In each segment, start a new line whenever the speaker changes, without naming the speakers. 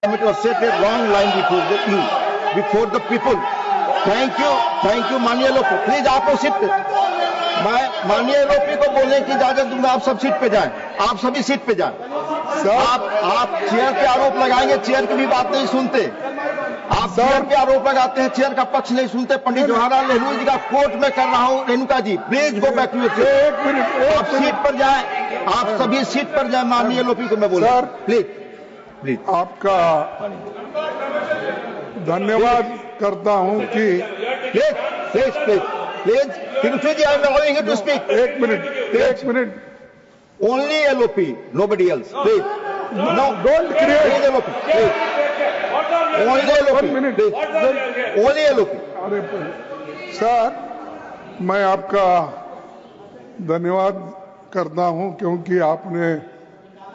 It was set a wrong line before the people. Thank you, माननीय लोग। Please आप लोग सीट पे, मैं माननीय लोग को बोलने की इजाजत दूंगा। आप सब सीट पे जाएं, आप सभी सीट पे जाएं। आप चेयर पे आरोप लगाएंगे, चेयर की भी बात नहीं सुनते। आप चेयर पे आरोप लगाते हैं, चेयर का पक्ष नहीं सुनते। पंडित जवाहरलाल नेहरू जी का कोर्ट में कर रहा हूं। Renuka ji please go back to your seat. आप सीट पर जाएं, आप सभी सीट पर जाएं। माननीय लोपी को मैं बोल रहा हूं, प्लीज
आपका धन्यवाद करता हूं कि
please Tiruchi ji, I am allowing you to speak.
एक मिनट
only LOP, nobody else, please. No,
don't create
LOP, please. Only LOP, please. Only LOP.
अरे सर, मैं आपका धन्यवाद करता हूं क्योंकि आपने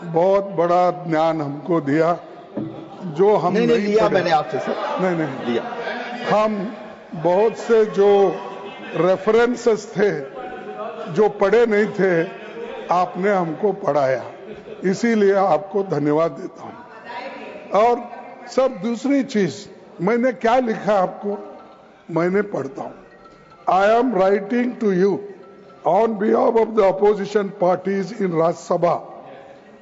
बहुत बड़ा ज्ञान हमको दिया जो हम
नहीं लिया मैंने आपसे सर।
नहीं
लिया।
हम बहुत से जो रेफरेंसेस थे जो पढ़े नहीं थे, आपने हमको पढ़ाया, इसीलिए आपको धन्यवाद देता हूं। और सर दूसरी चीज, मैंने क्या लिखा आपको, मैंने पढ़ता हूं। I am writing to you on behalf of the opposition parties in Rajya Sabha.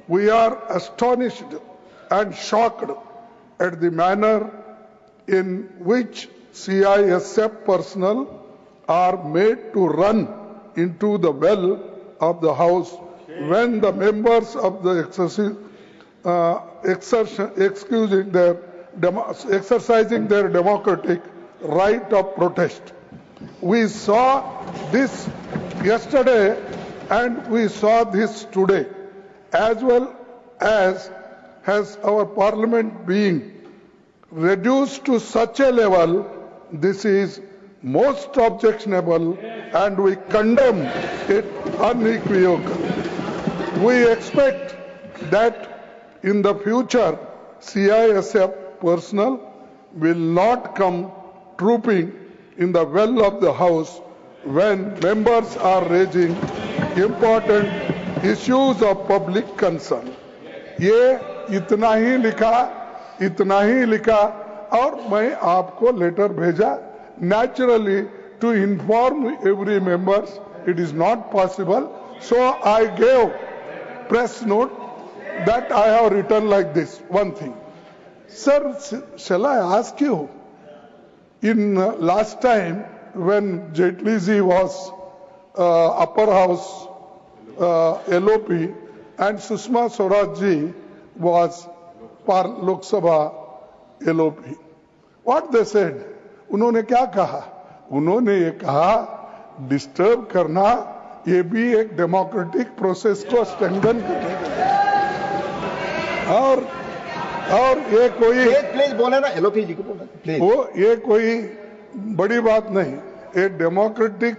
We are astonished and shocked at the manner in which CISF personnel are made to run into the well of the House when the members of the exercising their democratic right of protest. We saw this yesterday and we saw this today. As well as has our parliament being reduced to such a level, this is most objectionable and we condemn it unequivocally. We expect that in the future CISF personnel will not come trooping in the well of the House when members are raising important issues of public concern. ये इतना ही लिखा और मैं आपको letter भेजा। Naturally, to inform every members, it is not possible. So I gave press note that I have written like this. One thing, sir, shall I ask you? In last time when Jaitley ji was upper house LOP and Sushma Swaraj ji was Lok Sabha LOP. What they said? उन्होंने क्या कहा? उन्होंने ये कहा disturb करना ये भी एक डेमोक्रेटिक प्रोसेस को स्ट्रेंथन करने का और ये कोई
प्लीज बोले ना, LOP जी को बोले प्लीज।
वो ये कोई बड़ी बात नहीं, ये डेमोक्रेटिक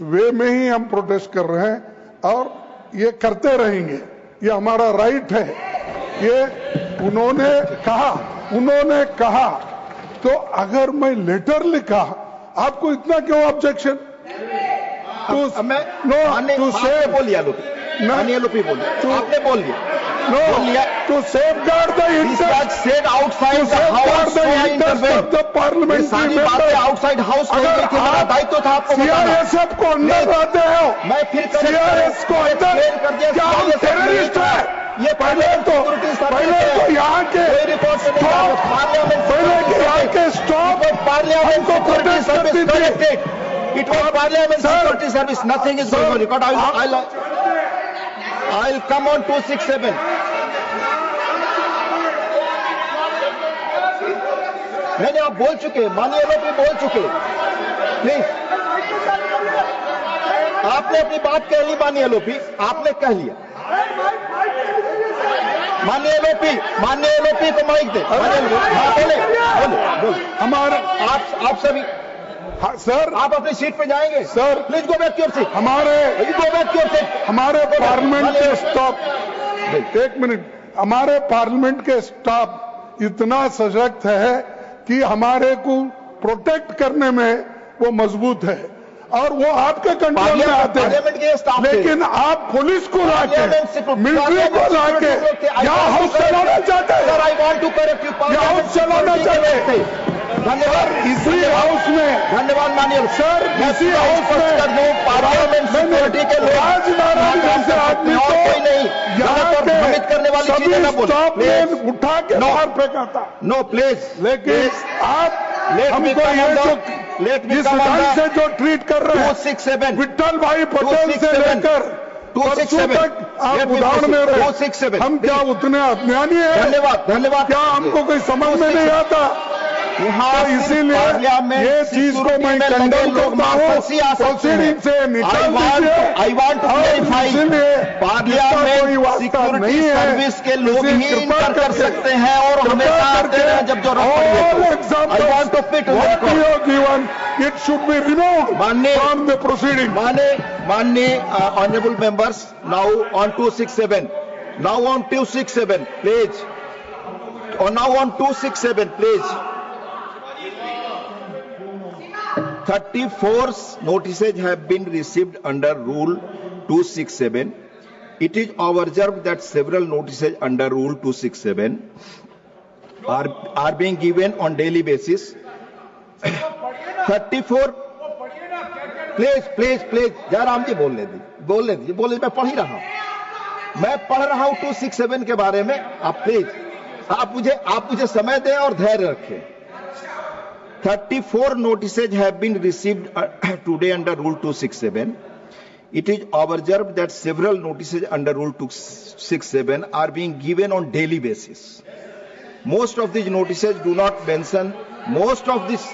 वे में ही हम प्रोटेस्ट कर रहे हैं और ये करते रहेंगे, ये हमारा राइट है। ये उन्होंने कहा तो अगर मैं लेटर लिखा, आपको इतना क्यों ऑब्जेक्शन?
टू सेव बोलिए LOP बोलिए, आपने बोल दिया।
To safeguard the interest
outside
the parliament.
सारी बातें outside house मेरा दायित्व था आपको बताना।
CISF को अंदर रहते हो,
मैं फिर
CIS को अंदर क्या हम टेररिस्ट है?
ये
पहले तो यहाँ के स्टॉप
पार्लियामेंट को प्रोटेस्ट करती थी। It was Parliament Security Service. Nothing is going on record. I'll come on 267. नहीं आप बोल चुके, माननीय LOP बोल चुके। प्लीज, आपने अपनी बात कह ली माननीय LOP, आपने कह लिया। माननीय LOP को माइक दे। बोले
हमारे
आप सभी।
हाँ, सर
आप अपनी सीट पे जाएंगे।
Sir
please go back your seat.
हमारे पार्लियामेंट के स्टाफ, एक मिनट, हमारे पार्लियामेंट के स्टाफ इतना सशक्त है कि हमारे को प्रोटेक्ट करने में वो मजबूत है। और वो आपके कंट्रोल में आते
पार्लियामेंट के स्टाफ
हैं, लेकिन आप पुलिस को लाके, मिलिट्री को लाके यहाँ हाउस चलाना चाहते हैं,
I want to correct you,
यहाँ हाउस चलाना चाहते हैं।
धन्यवाद।
इसी हाउस में,
धन्यवाद माननीय
सर, इसी हाउस में
पार्लियामेंट सिक्योरिटी के लोग
राजनारायण जैसे आदमी को
कोई नहीं यहाँ भ्रमित करने वाली चीजें न बोले।
उठा के बाहर फेंका था।
नो प्लीज,
लेकिन आप हमको ये जो जिस ढंग से जो ट्रीट कर रहे हैं
267
विट्ठल भाई पटेल से लेकर
267
तक आप उदाहरण में रहे।
267
हम क्या उतने अज्ञानी हैं?
धन्यवाद, धन्यवाद।
क्या हमको कोई समझ में नहीं आता?
यहाँ
इसीलिए ये चीज को मैं कंडेम करता हूँ, प्रोसीडिंग से निकाल दीजिए।
I want to clarify, parliament security service के लोग ही इंटर कर सकते हैं और हमेशा आते हैं जब जरूरत पड़े। I want to pit
given it should be removed from the proceeding.
माननीय honourable members, now on 267, now on 267 please, और now on 267 please. 34 notices have been received under Rule 267. It is observed that several notices under Rule 267 are being given on daily basis. 34 please Jairam ji बोलने दीजिए, मैं पढ़ ही रहा हूं, मैं पढ़ रहा हूं 267 के बारे में। आप प्लीज आप मुझे समय दें और धैर्य रखें। 34 notices have been received today under Rule 267. It is observed that several notices under Rule 267 are being given on daily basis. Most of these notices do not mention, most of this,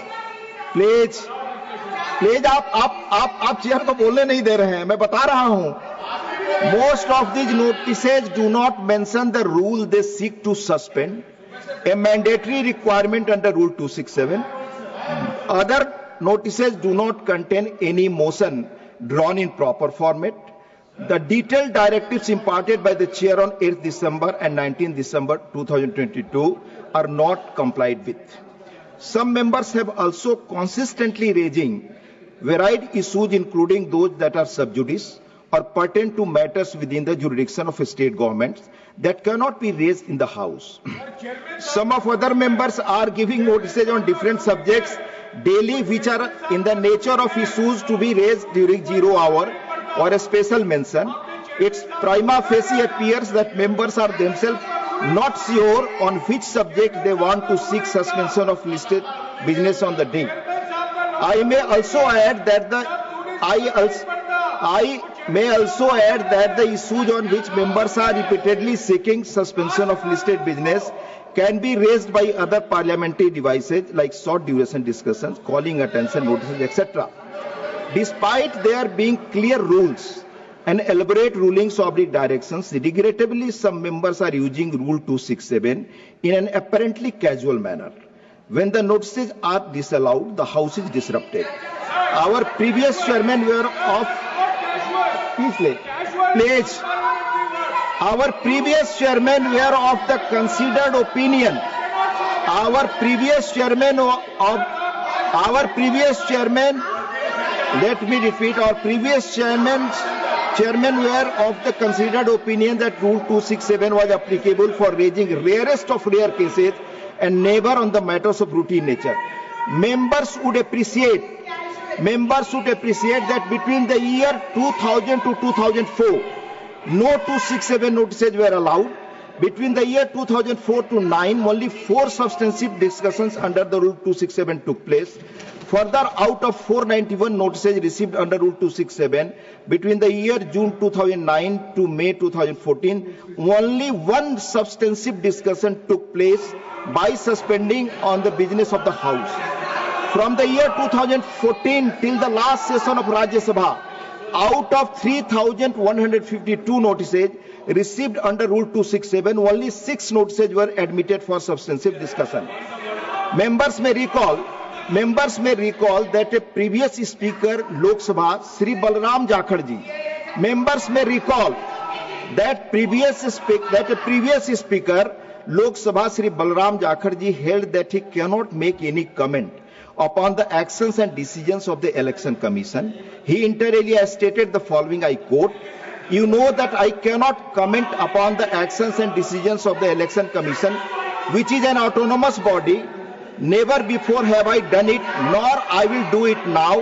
please आप chair को बोलने नहीं दे रहे हैं, मैं बता रहा हूं। Most of these notices do not mention the rule they seek to suspend, a mandatory requirement under Rule 267. Other notices do not contain any motion drawn in proper format. The detailed directives imparted by the chair on 8th December and 19th December 2022 are not complied with. Some members have also consistently raising varied issues, including those that are sub judice or pertain to matters within the jurisdiction of state governments that cannot be raised in the House. Some of other members are giving notices on different subjects daily, which are in the nature of issues to be raised during 0 hour or a special mention. It's prima facie appears that members are themselves not sure on which subject they want to seek suspension of listed business on the day. I may also add that the issues on which members are repeatedly seeking suspension of listed business can be raised by other parliamentary devices like short duration discussions, calling attention notices, etc. Despite there being clear rules and elaborate rulings or directions, regrettably some members are using Rule 267 in an apparently casual manner. When the notices are disallowed, the House is disrupted. Our previous chairman were of Our previous chairman were of the considered opinion. Our previous chairman, let me repeat, our previous chairman were of the considered opinion that Rule 267 was applicable for raising rarest of rare cases and never on the matters of routine nature. Members would appreciate that between the year 2000 to 2004, no 267 notices were allowed. Between the year 2004 to 9, only 4 substantive discussions under the Rule 267 took place. Further, out of 491 notices received under Rule 267, between the year June 2009 to May 2014, only 1 substantive discussion took place by suspending on the business of the House. From the year 2014 till the last session of Rajya Sabha, out of 3,152 notices received under Rule 267, only 6 notices were admitted for substantive discussion. Members may recall that a previous speaker Lok Sabha, Sri Balram Jakhar ji, members may recall that a previous speaker Lok Sabha, Sri Balram Jakhar ji, held that he cannot make any comment upon the actions and decisions of the Election Commission. He inter alia has stated the following, I quote, "You know that I cannot comment upon the actions and decisions of the Election Commission, which is an autonomous body. Never before have I done it, nor I will do it now.